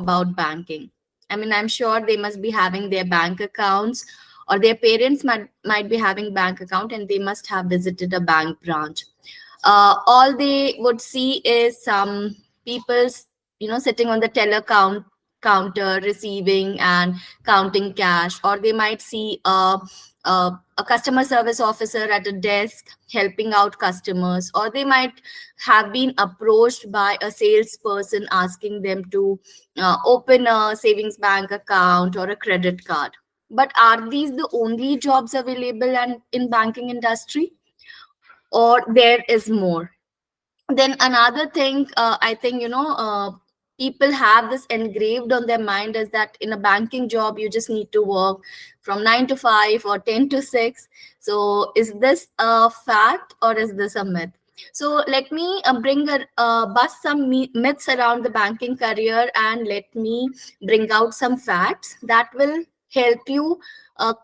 about banking. I mean, I'm sure they must be having their bank accounts, or their parents might be having bank account, and they must have visited a bank branch. All they would see is some people, sitting on the teller counter receiving and counting cash, or they might see a customer service officer at a desk helping out customers, or they might have been approached by a salesperson asking them to open a savings bank account or a credit card. But are these the only jobs available and in banking industry, or there is more? Then another thing, I think, people have this engraved on their mind, is that in a banking job you just need to work from 9 to 5 or 10 to 6. So is this a fact or is this a myth? So let me bust some myths around the banking career, and let me bring out some facts that will help you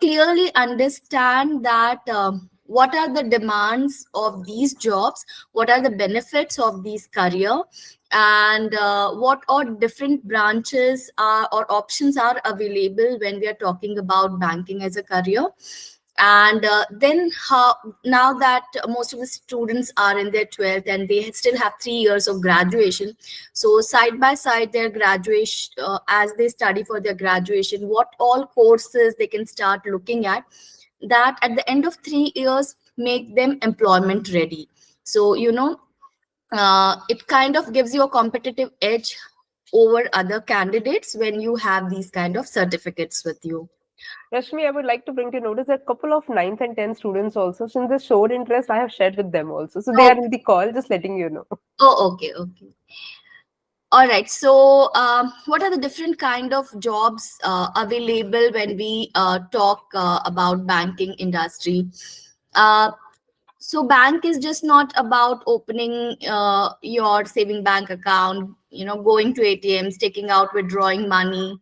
clearly understand that what are the demands of these jobs, what are the benefits of these career, and what all different branches are or options are available when we are talking about banking as a career. And then how, now that most of the students are in their 12th and they still have 3 years of graduation, so side by side their graduation, as they study for their graduation, what all courses they can start looking at, that at the end of 3 years make them employment ready. So it kind of gives you a competitive edge over other candidates when you have these kind of certificates with you. Rashmi, I would like to bring to notice that a couple of 9th and 10th students also, since they showed interest, I have shared with them also. So they Oh, are in the call, just letting you know. okay, okay. All right. So, what are the different kind of jobs available when we talk about banking industry? Uh, so, bank is just not about opening your saving bank account, going to ATMs, taking out, withdrawing money,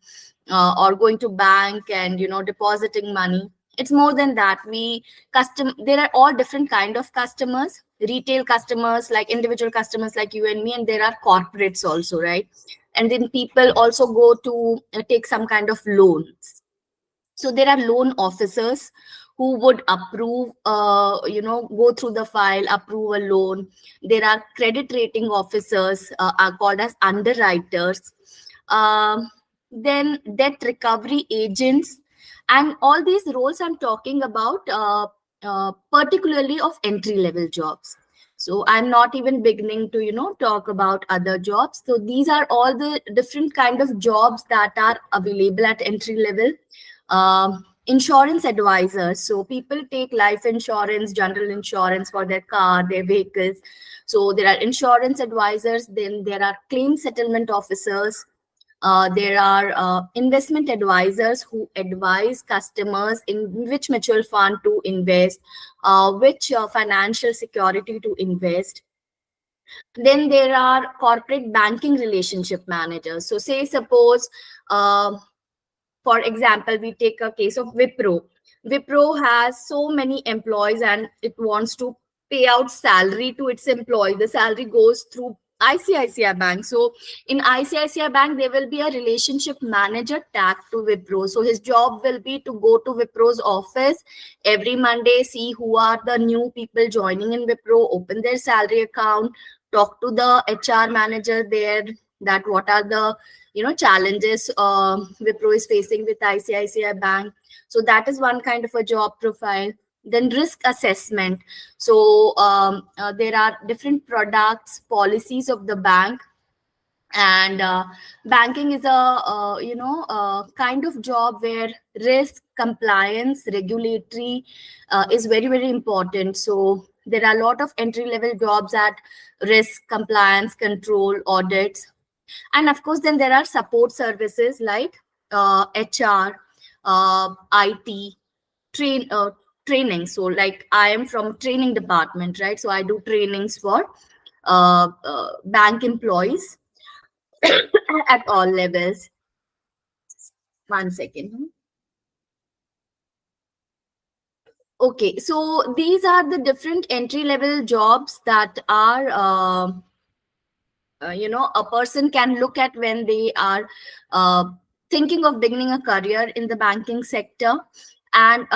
or going to bank and depositing money. It's more than that. There are all different kind of customers: retail customers, like individual customers like you and me, and there are corporates also, right? And then people also go to take some kind of loans. So there are loan officers who would approve, go through the file, approve a loan. There are credit rating officers, are called as underwriters. um, then debt recovery agents, and all these roles I'm talking about, particularly of entry level jobs. So I'm not even beginning to talk about other jobs. So these are all the different kind of jobs that are available at entry level. Insurance advisors, so people take life insurance, general insurance for their car, their vehicles. So there are insurance advisors. Then there are claim settlement officers. There are investment advisors who advise customers in which mutual fund to invest, which financial security to invest. Then there are corporate banking relationship managers. So say suppose, uh, for example, we take a case of Wipro has so many employees and it wants to pay out salary to its employee. The salary goes through ICICI Bank. So in ICICI Bank, there will be a relationship manager tagged to Wipro. So his job will be to go to Wipro's office every Monday, see who are the new people joining in Wipro, open their salary account, talk to the HR manager there, that what are the challenges Wipro is facing with ICICI Bank. So that is one kind of a job profile. Then risk assessment. So there are different products, policies of the bank, and banking is a kind of job where risk, compliance, regulatory is very very important. So there are a lot of entry level jobs at risk, compliance, control, audits. And of course then there are support services like HR, IT, train training. So like I am from training department, right? So I do trainings for bank employees at all levels. One second. Okay, so these are the different entry level jobs that are a person can look at when they are uh, thinking of beginning a career in the banking sector. And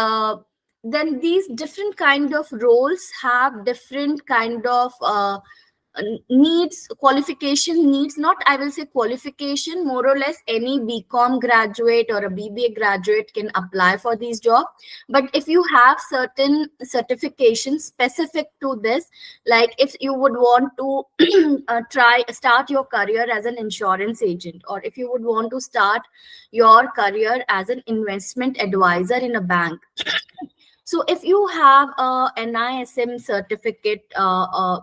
then these different kind of roles have different kind of needs, qualification needs. Not, I will say qualification, more or less any BCom graduate or a BBA graduate can apply for these jobs. But if you have certain certifications specific to this, like if you would want to try start your career as an insurance agent, or if you would want to start your career as an investment advisor in a bank. So if you have a NISM certificate,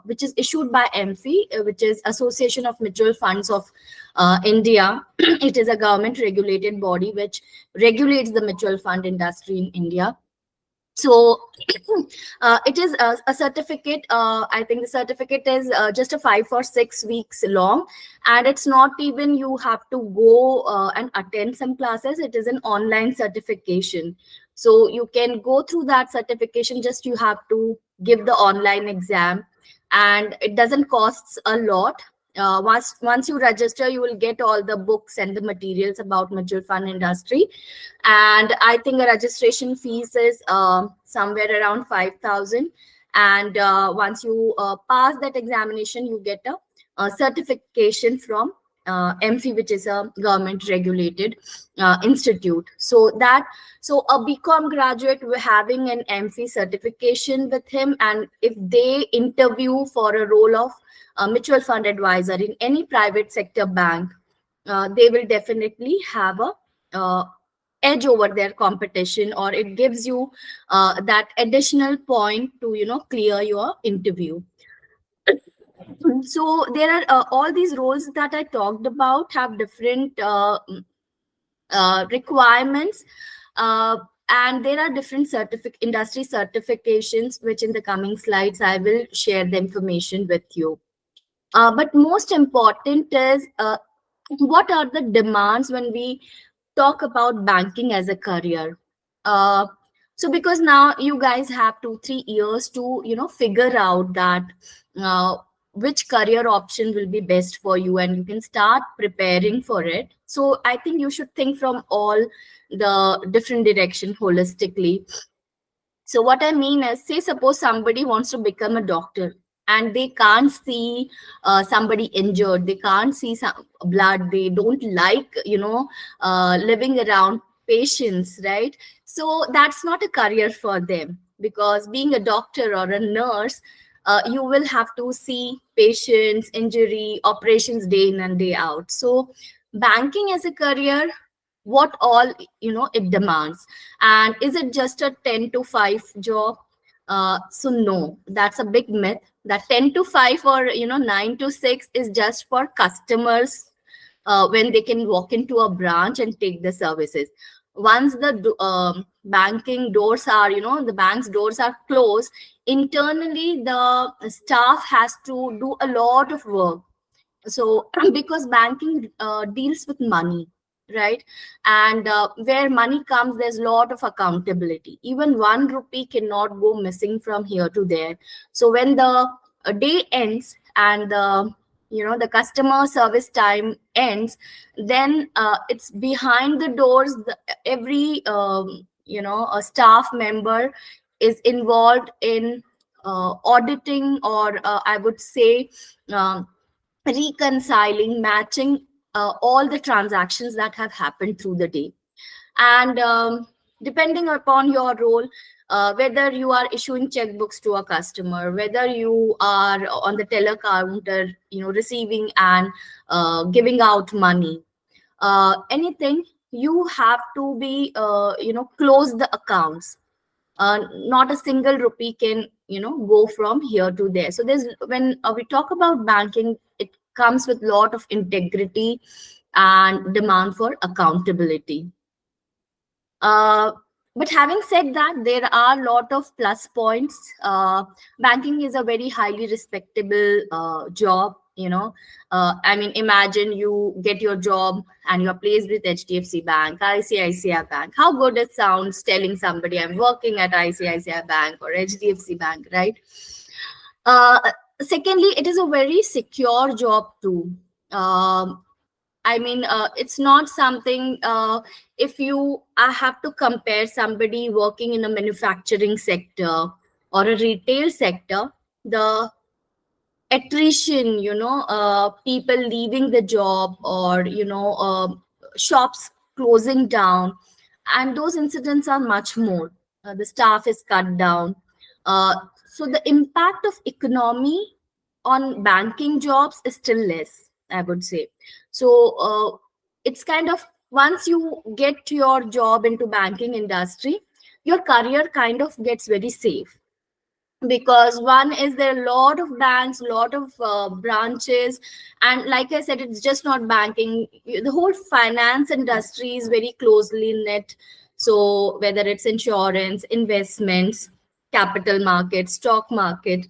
which is issued by MC, which is Association of Mutual Funds of India, it is a government regulated body which regulates the mutual fund industry in India. So it is a certificate. I think the certificate is just a 5 or 6 weeks long, and it's not even you have to go and attend some classes. It is an online certification, so you can go through that certification. Just you have to give the online exam, and it doesn't cost a lot. Once you register, you will get all the books and the materials about mutual fund industry. And I think a registration fees is somewhere around 5,000. And once you pass that examination, you get a certification from MC, which is a government regulated institute. So a BCom graduate having an MC certification with him, and if they interview for a role of mutual fund advisor in any private sector bank, they will definitely have a edge over their competition, or it gives you that additional point to clear your interview. So there are all these roles that I talked about have different requirements, uh, and there are different industry certifications, which in the coming slides I will share the information with you. But most important is what are the demands when we talk about banking as a career. uh, so because now you guys have 2 3 years to figure out that uh, which career option will be best for you, and you can start preparing for it. So I think you should think from all the different direction holistically. So what I mean is, say suppose somebody wants to become a doctor, and they can't see somebody injured, they can't see some blood, they don't like living around patients, right? So that's not a career for them, because being a doctor or a nurse, you will have to see patients, injury, operations day in and day out. So banking as a career, what all it demands. And is it just a 10 to 5 job? So no, that's a big myth. That 10 to 5 or 9 to 6 is just for customers, when they can walk into a branch and take the services. Once the banking doors are, the bank's doors are closed, internally the staff has to do a lot of work. So because banking deals with money, right? And where money comes, there's a lot of accountability. Even 1 rupee cannot go missing from here to there. So when the day ends, and the customer service time ends, then it's behind the doors, every a staff member is involved in auditing, or I would say um, reconciling, matching all the transactions that have happened through the day. And depending upon your role, whether you are issuing checkbooks to a customer, whether you are on the teller counter, receiving and giving out money, anything, you have to be, close the accounts. Not a single rupee can go from here to there. So there's, when we talk about banking, it comes with lot of integrity and demand for accountability. uh, but having said that, there are a lot of plus points. Banking is a very highly respectable job. I mean, imagine you get your job and you're placed with HDFC Bank, ICICI Bank. How good it sounds telling somebody I'm working at ICICI Bank or HDFC Bank, right? uh, Secondly, it is a very secure job too. um, I mean, it's not something. If you I have to compare somebody working in a manufacturing sector or a retail sector, the attrition, people leaving the job, or shops closing down, and those incidents are much more. The staff is cut down. uh, so the impact of economy on banking jobs is still less, I would say. So it's kind of, once you get your job into banking industry, your career kind of gets very safe, because one is, there are a lot of banks, lot of branches, and like I said, it's just not banking. The whole finance industry is very closely knit. So whether it's insurance, investments, capital market, stock market,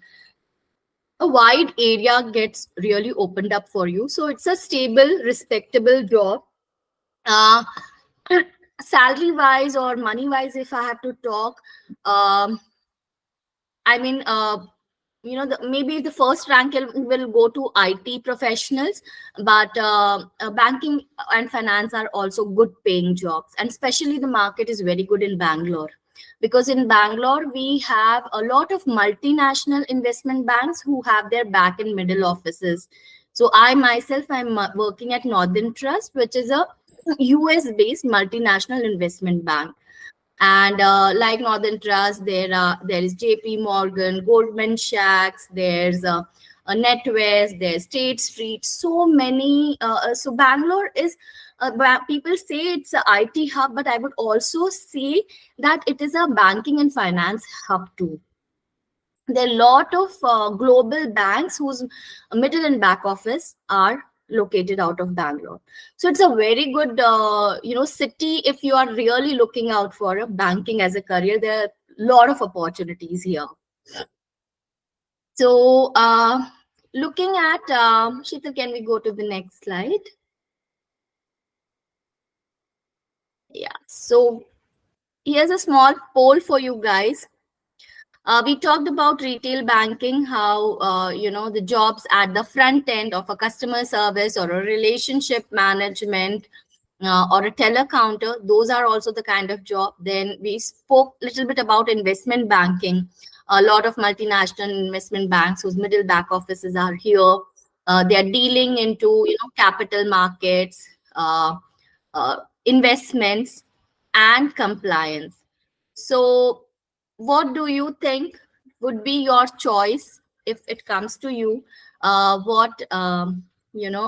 a wide area gets really opened up for you. So it's a stable, respectable job. uh, Salary wise or money wise, if I have to talk, um, I mean, maybe the first rank will go to IT professionals, but banking and finance are also good paying jobs, and especially the market is very good in Bangalore, because in Bangalore we have a lot of multinational investment banks who have their back and middle offices. So I myself, I'm working at Northern Trust, which is a US based multinational investment bank. And like Northern Trust, there is JP Morgan, Goldman Sachs, there's a NetWest, there's State Street, so many. So Bangalore is, people say it's a IT hub, but I would also say that it is a banking and finance hub too. There are a lot of global banks whose middle and back office are located out of Bangalore. So it's a very good, city. If you are really looking out for a banking as a career, there are a lot of opportunities here. So looking at, Sheetal, can we go to the next slide? Yeah. So here's a small poll for you guys. We talked about retail banking, how the jobs at the front end of a customer service or a relationship management, or a teller counter. Those are also the kind of job. Then we spoke a little bit about investment banking. A lot of multinational investment banks whose middle back offices are here. They are dealing into capital markets, investments, and compliance. So what do you think would be your choice if it comes to you? What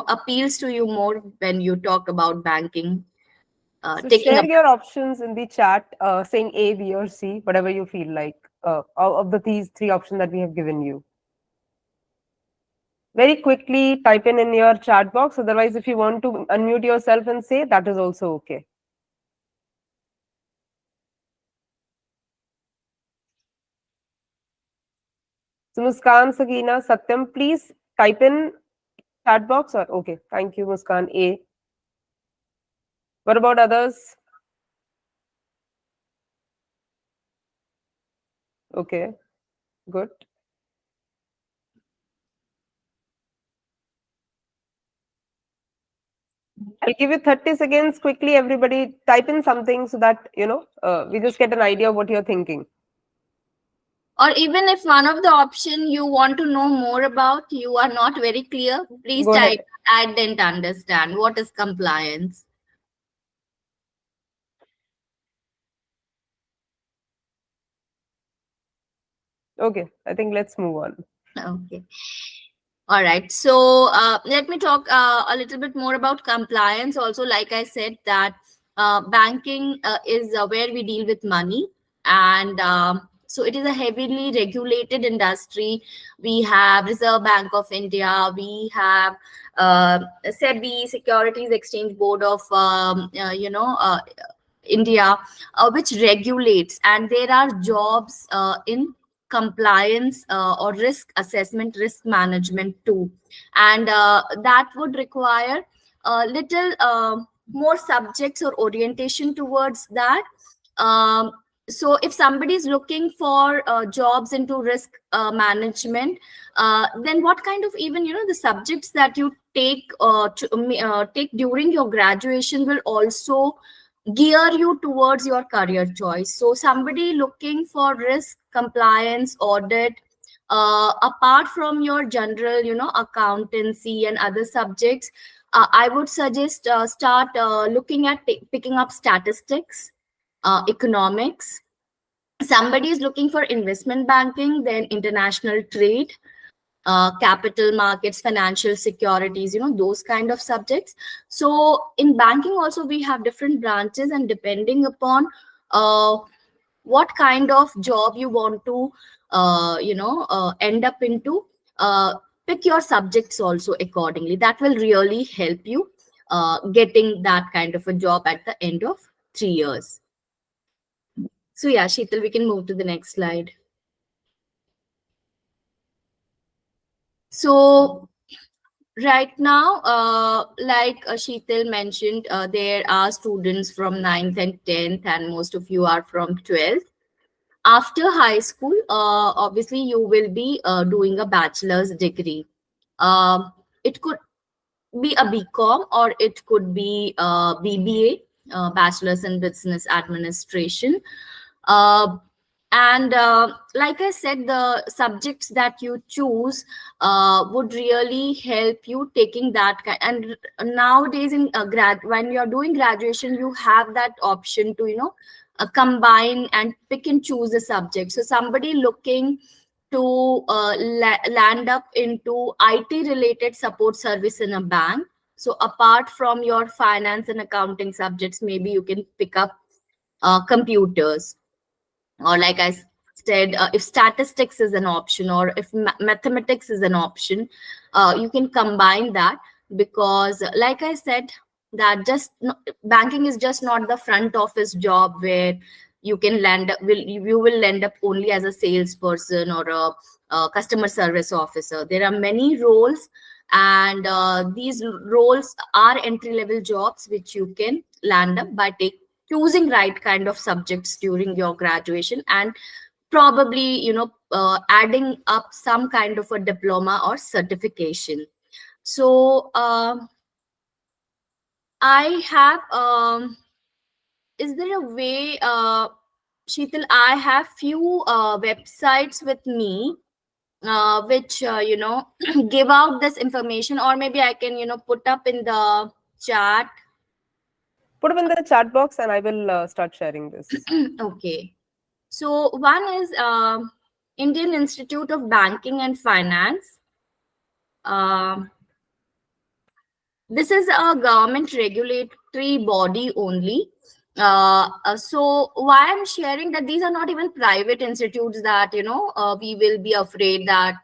appeals to you more when you talk about banking? So Taking share up, your options in the chat, saying A, B, or C, whatever you feel like, of these three options that we have given you. Very quickly type in your chat box. Otherwise, if you want to unmute yourself and say, that is also okay. So Muskan, Sagina, Satyam, please type in chat box. Or okay, thank you, Muskan. A. What about others? Okay, good. I'll give you 30 seconds. Quickly, everybody type in something so that we just get an idea of what you're thinking. or even if one of the option you want to know more about, you are not very clear, please Go type, ahead. I didn't understand. What is compliance? Okay, I think let's move on. Okay. All right. So let me talk a little bit more about compliance. Also, like I said, that banking is where we deal with money, and so it is a heavily regulated industry. We have Reserve Bank of India. We have SEBI, Securities Exchange Board of India, which regulates, and there are jobs in compliance or risk assessment, risk management too, and that would require a little more subjects or orientation towards that. So if somebody is looking for jobs into risk management, then what kind of, even the subjects that you take during your graduation will also gear you towards your career choice. So somebody looking for risk compliance audit, apart from your general accountancy and other subjects, I would suggest start looking at picking up statistics, economics. Somebody is looking for investment banking, then international trade, capital markets, financial securities, those kind of subjects. So in banking also we have different branches, and depending upon uh, what kind of job you want to end up into, uh, pick your subjects also accordingly. That will really help you getting that kind of a job at the end of 3 years. So yeah, Sheetal, we can move to the next slide. So right now, like Sheetal mentioned, there are students from 9th and 10th, and most of you are from 12th. After high school, obviously you will be doing a bachelor's degree. It could be a BCom, or it could be BBA, Bachelor's in Business Administration. Uh, and like I said, the subjects that you choose would really help you taking that kind. And nowadays, in grad, when you're doing graduation, you have that option to combine and pick and choose a subject. So somebody looking to land up into IT related support service in a bank. So apart from your finance and accounting subjects, maybe you can pick up computers, or like I said, if statistics is an option, or if mathematics is an option, you can combine that. Because like I said, that banking is just not the front office job where you can you will land up only as a salesperson or a customer service officer. There are many roles, and these roles are entry level jobs which you can land up by choosing right kind of subjects during your graduation, and probably adding up some kind of a diploma or certification. So I have is there a way, Sheetal, I have few websites with me which give out this information, or maybe I can put up in the chat. Put them in the chat box and I will start sharing this. Okay. So one is Indian Institute of Banking and Finance. Um this is a government regulatory body only. So why I'm sharing that, these are not even private institutes that we will be afraid that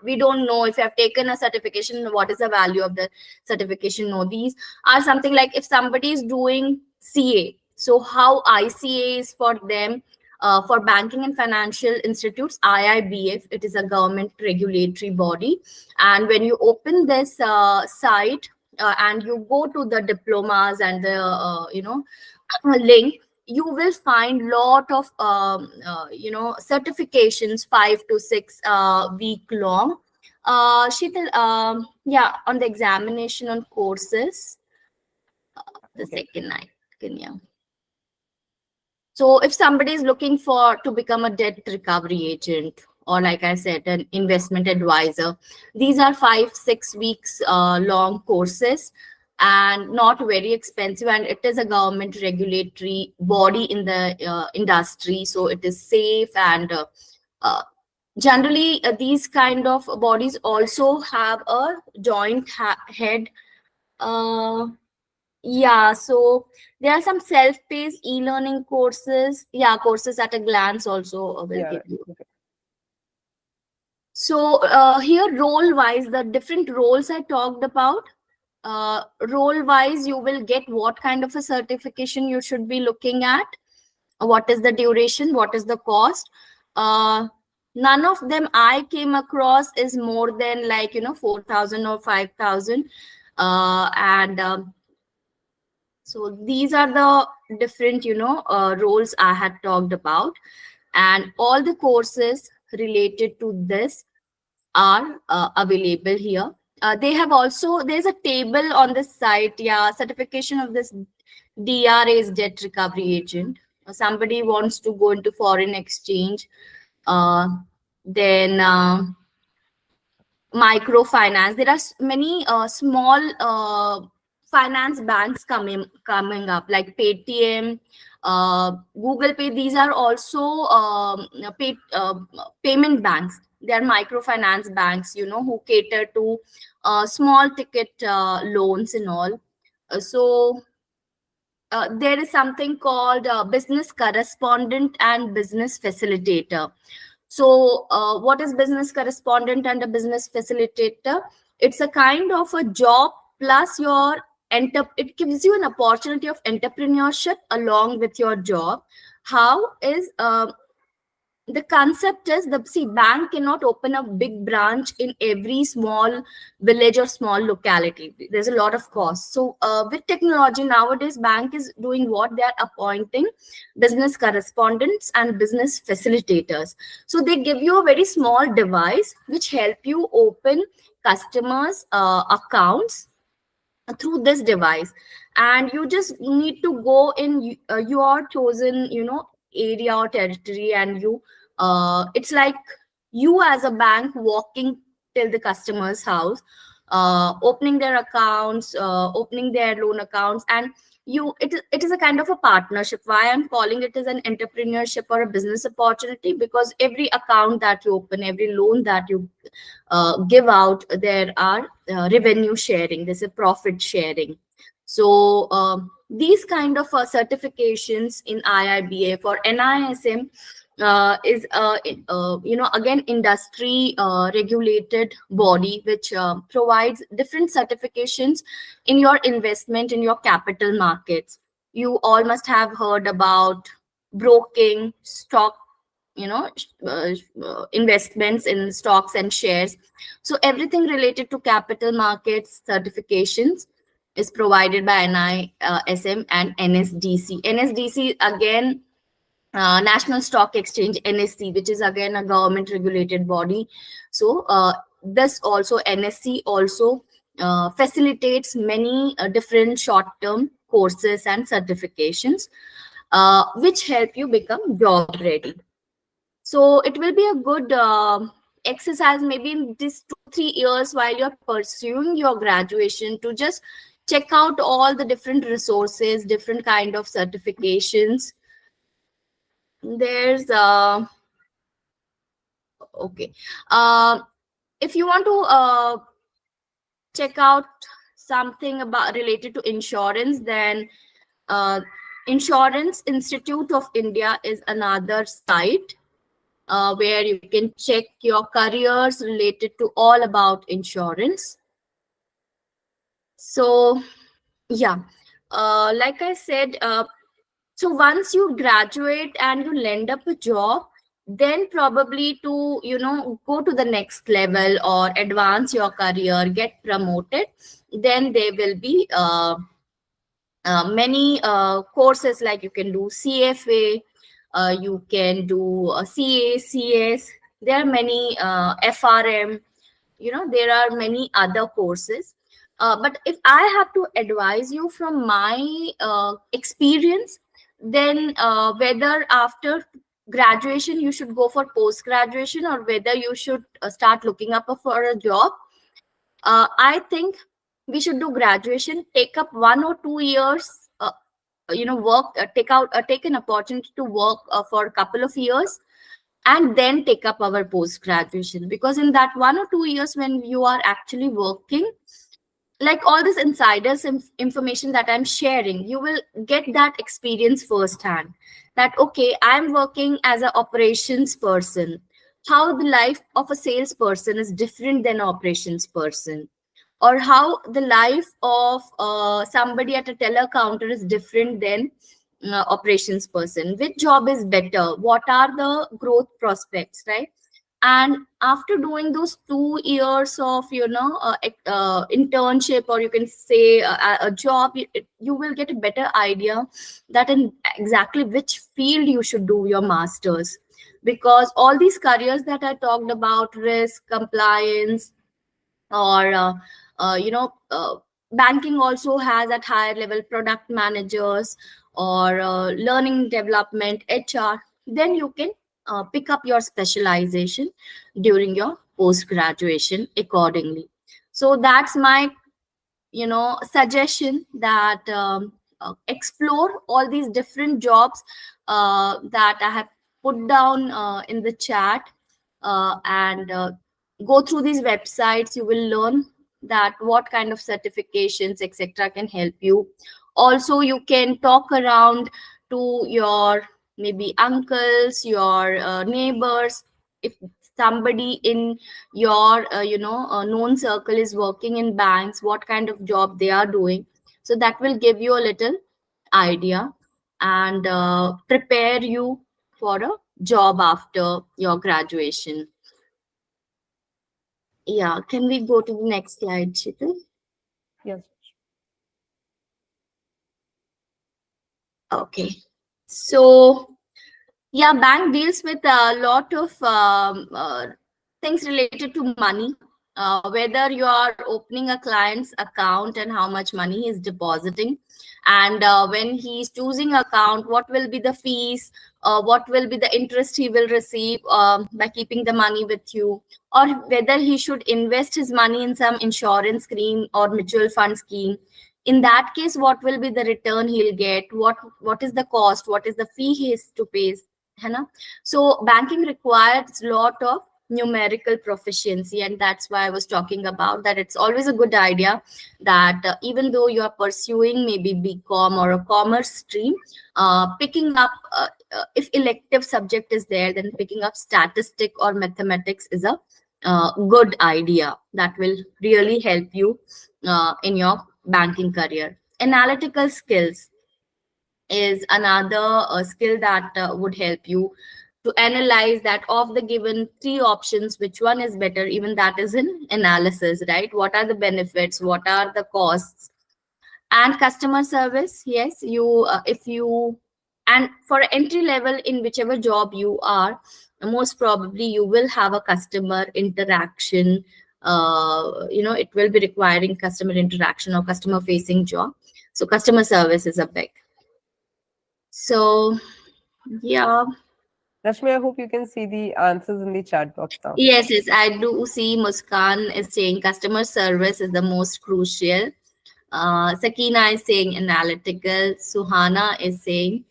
we don't know if you have taken a certification, what is the value of the certification. No, these are something like, if somebody is doing CA, so how ICA is for them, for banking and financial institutes, IIBF, it is a government regulatory body. And when you open this site, and you go to the diplomas and the link, you will find lot of certifications, 5 to 6 week long. Sheetal, yeah, on the examination on courses, the Okay. second night, yeah. So if somebody is looking for to become a debt recovery agent, or like I said, an investment advisor, these are 5 6 weeks long courses, and not very expensive, and it is a government regulatory body in the industry, so it is safe. And uh, generally these kind of bodies also have a joint head. uh, yeah, so there are some self-paced e-learning courses. Yeah, courses at a glance also will Yeah. give you. Okay. So here, role-wise, the different roles I talked about, role-wise, you will get what kind of a certification you should be looking at, what is the duration, what is the cost. Uh, None of them I came across is more than, like 4,000 or 5,000. And So these are the different, roles I had talked about, and all the courses related to this are available here. They have also, there's a table on this site. Yeah, certification of this DRA is debt recovery agent. Somebody wants to go into foreign exchange, uh, then microfinance. There are many small finance banks coming up, like Paytm, Google Pay. These are also payment banks. They are microfinance banks, who cater to small ticket loans and all. So there is something called business correspondent and business facilitator. So, what is business correspondent and a business facilitator? It's a kind of a job plus your it gives you an opportunity of entrepreneurship along with your job. How is the concept is, the see, bank cannot open a big branch in every small village or small locality. There's a lot of cost. So with technology nowadays, bank is doing what, they are appointing business correspondents and business facilitators. So they give you a very small device which help you open customers accounts through this device, and you just need to go in your chosen, area or territory, and you it's like you as a bank walking till the customer's house, opening their accounts, opening their loan accounts. And it is a kind of a partnership. Why I'm calling it as an entrepreneurship or a business opportunity? Because every account that you open, every loan that you give out, there are revenue sharing, there's a profit sharing. So these kind of certifications in IIBA for NISM is again industry regulated body, which provides different certifications in your investment in your capital markets. You all must have heard about broking, stock, investments in stocks and shares. So everything related to capital markets certifications is provided by NISM and NSDC. NSDC again, National Stock Exchange, NSC, which is again a government regulated body. So this also, NSC also facilitates many different short term courses and certifications which help you become job ready. So it will be a good exercise maybe in this 2-3 years while you're pursuing your graduation, to just check out all the different resources, different kind of certifications. There's okay. Uh, if you want to check out something about related to insurance, then uh, Insurance Institute of India is another site where you can check your careers related to all about insurance. So yeah, like I said, so once you graduate and you land up a job, then probably to go to the next level or advance your career, get promoted, then there will be many courses, like you can do CFA, you can do CA, CS. There are many FRM. There are many other courses. But if I have to advise you from my experience, then whether after graduation you should go for post graduation, or whether you should start looking up for a job, I think we should do graduation, take up 1 or 2 years, work, take an opportunity to work for a couple of years, and then take up our post graduation. Because in that 1 or 2 years when you are actually working, like all this insiders information that I'm sharing, you will get that experience firsthand, that okay, I'm working as an operations person, how the life of a salesperson is different than an operations person, or how the life of somebody at a teller counter is different than operations person. Which job is better, what are the growth prospects, right? And after doing those 2 years of internship, or you can say a job, you will get a better idea that in exactly which field you should do your masters. Because all these careers that I talked about, risk, compliance, or banking also has at higher level product managers, or learning development, HR. Then you can pick up your specialization during your post graduation accordingly. So that's my suggestion, that explore all these different jobs that I have put down in the chat, and go through these websites. You will learn that what kind of certifications etc can help you. Also, you can talk around to your maybe uncles, your neighbors. If somebody in your known circle is working in banks, what kind of job they are doing, so that will give you a little idea, and prepare you for a job after your graduation. Yeah, can we go to the next slide, Chital? Yes. Okay. So yeah, bank deals with a lot of things related to money. Whether you are opening a client's account and how much money he is depositing, and when he is choosing account, what will be the fees, what will be the interest he will receive by keeping the money with you, or whether he should invest his money in some insurance scheme or mutual fund scheme. In that case, what will be the return he'll get, what is the cost, what is the fee he has to pay, है ना? So banking requires lot of numerical proficiency, and that's why I was talking about that. It's always a good idea that even though you are pursuing maybe BCom or a commerce stream, picking up if elective subject is there, then picking up statistic or mathematics is a good idea that will really help you in your banking career. Analytical skills is another skill that would help you to analyze that of the given three options, which one is better. Even that is in analysis, right? What are the benefits, what are the costs? And customer service, yes, you if you and for entry level in whichever job you are, most probably you will have a customer interaction. It will be requiring customer interaction or customer facing job. So customer service is a big. So yeah, Rashmi, I hope you can see the answers in the chat box now. yes, I do see Muskan is saying customer service is the most crucial. Sakina is saying analytical. Suhana is saying,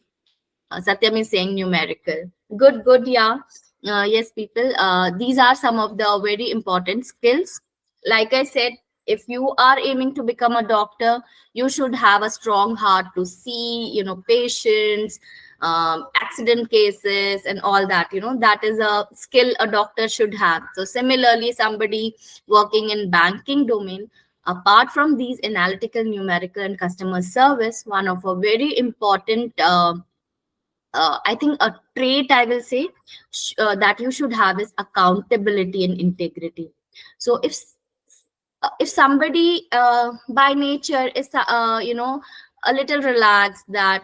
Satyam is saying numerical. Good, good, yeah. Yes, people, these are some of the very important skills. Like I said, if you are aiming to become a doctor, you should have a strong heart to see, patients, accident cases, and all that. That is a skill a doctor should have. So similarly, somebody working in banking domain, apart from these analytical, numerical, and customer service, one of a very important I think a trait I will say that you should have is accountability and integrity. So if somebody by nature is a little relaxed, that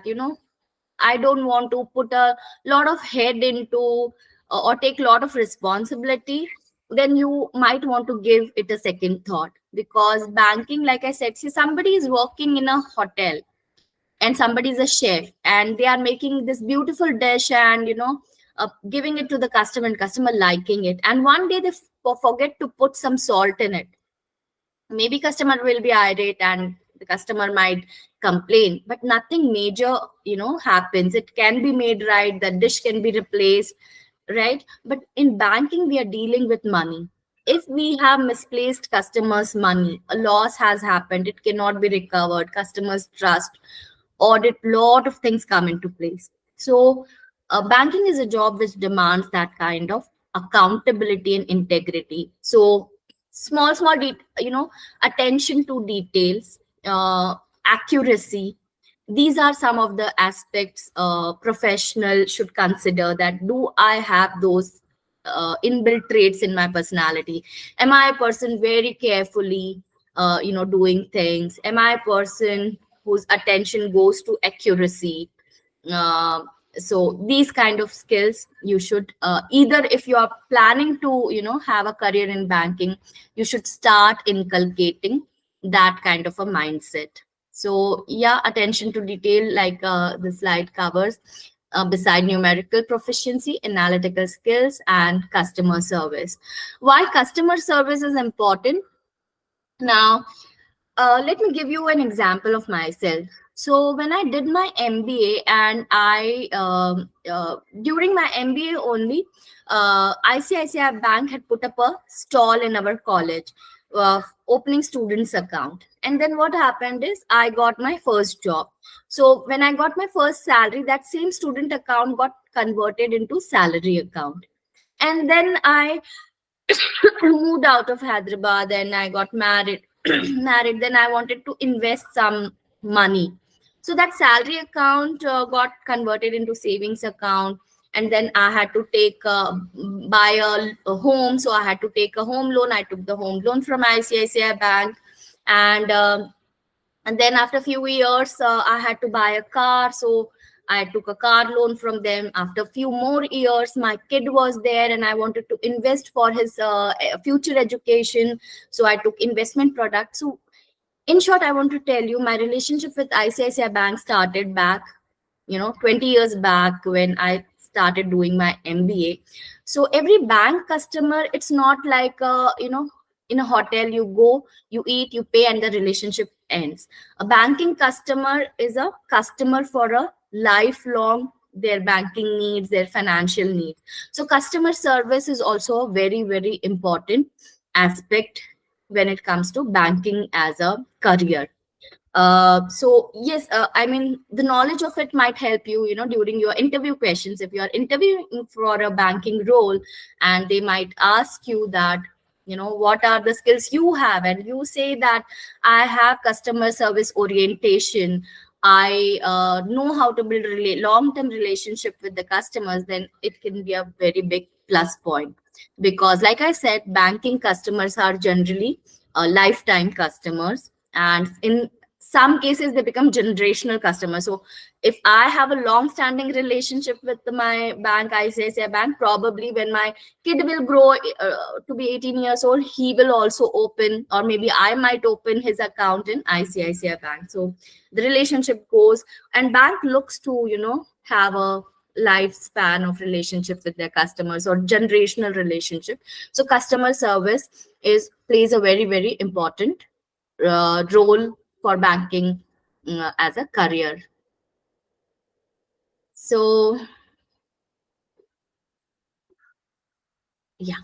I don't want to put a lot of head into or take a lot of responsibility, then you might want to give it a second thought. Because banking, like I said, see, somebody is working in a hotel and somebody is a chef and they are making this beautiful dish, and giving it to the customer, and customer liking it, and one day they forget to put some salt in it. Maybe customer will be irate and the customer might complain, but nothing major happens. It can be made right, the dish can be replaced, right? But in banking, we are dealing with money. If we have misplaced customers money, a loss has happened, it cannot be recovered, customers trust, audit, lot of things come into place. So banking is a job which demands that kind of accountability and integrity. So small attention to details, accuracy, these are some of the aspects professional should consider, that do I have those inbuilt traits in my personality. Am I a person very carefully doing things? Am I a person whose attention goes to accuracy? uh, so these kind of skills you should, either if you are planning to have a career in banking, you should start inculcating that kind of a mindset. So yeah, attention to detail, like the slide covers, beside numerical proficiency, analytical skills, and customer service. Why customer service is important? Now, let me give you an example of myself. So when I did my MBA, and during my MBA only, ICICI Bank had put up a stall in our college, opening students account. And then what happened is I got my first job. So when I got my first salary, that same student account got converted into salary account. And then I moved out of Hyderabad and I got married. Married. Then I wanted to invest some money. So that salary account got converted into savings account. And then I had to take buy a home. So I had to take a home loan. I took the home loan from ICICI Bank, and then after a few years, I had to buy a car. So I took a car loan from them. After a few more years, my kid was there and I wanted to invest for his future education. So I took investment products. So in short, I want to tell you, my relationship with ICICI Bank started back, 20 years back when I started doing my MBA. So every bank customer, it's not like in a hotel, you go, you eat, you pay, and the relationship ends. A banking customer is a customer for a lifelong, their banking needs, their financial needs. So customer service is also a very, very important aspect when it comes to banking as a career. So yes, I mean, the knowledge of it might help you, during your interview questions. If you are interviewing for a banking role, and they might ask you that, what are the skills you have, and you say that I have customer service orientation, I know how to build long-term relationship with the customers, then it can be a very big plus point. Because like I said, banking customers are generally lifetime customers, and in some cases they become generational customers. So if I have a long standing relationship with my bank, ICICI Bank, probably when my kid will grow to be 18 years old, he will also open, or maybe I might open his account in ICICI Bank. So the relationship goes, and bank looks to have a lifespan of relationship with their customers, or generational relationship. So customer service is plays a very, very important role for banking as a career. So yeah.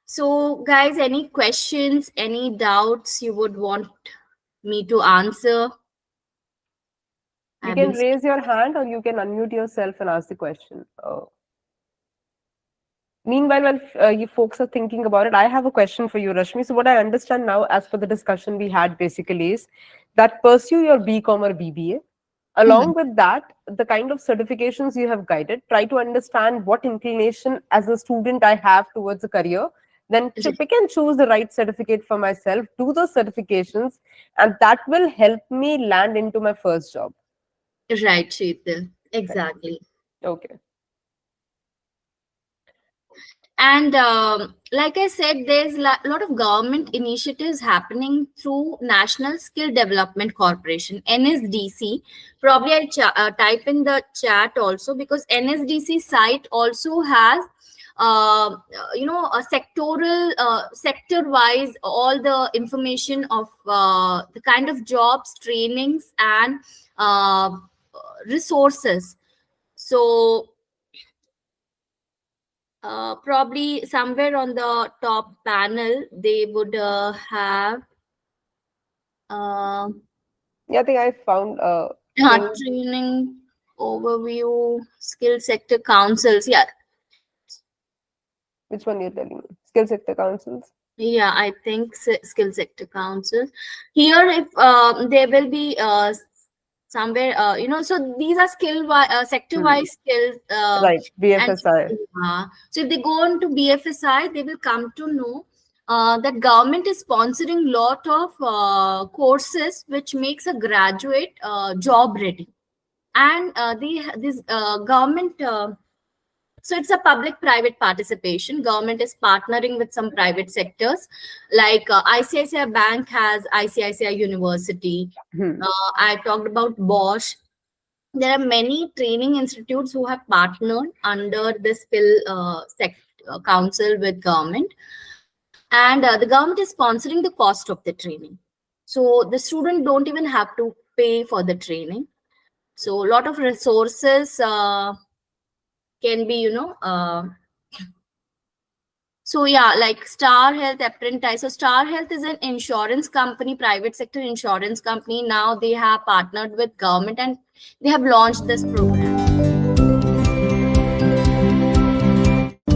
So guys, any questions, any doubts you would want me to answer? You I've can been raise your hand or you can unmute yourself and ask the question. Meanwhile, while you folks are thinking about it, I have a question for you, Rashmi. So, what I understand now, as per the discussion we had, basically is that pursue your BCom or BBA. Along with that, the kind of certifications you have guided, try to understand what inclination as a student I have towards a career. Then pick and choose the right certificate for myself, do those certifications, and that will help me land into my first job. right, Sheetal. Right. Exactly. Okay. And like I said, there's a lot of government initiatives happening through National Skill Development Corporation, NSDC. Probably I'll type in the chat also, because NSDC site also has a sectoral, sector wise, all the information of the kind of jobs, trainings, and resources. So probably somewhere on the top panel they would have uh, Yeah, I think I found training. training overview, skill sector councils. Yeah, Which one you're telling me? Skill sector councils. yeah, I think skill sector councils. Here, if there will be somewhere, so these are sector Hmm. wise skills, Right. and BFSI. so if they go on to BFSI, they will come to know that government is sponsoring lot of courses which makes a graduate job ready. And this government, so it's a public private participation. Government is partnering with some private sectors, like ICICI Bank has ICICI University. Hmm. I talked about Bosch. There are many training institutes who have partnered under this council with government, and the government is sponsoring the cost of the training. So the student don't even have to pay for the training. So a lot of resources can be, so yeah, like Star Health Apprentice. So Star Health is an insurance company, private sector insurance company. Now they have partnered with government and they have launched this program.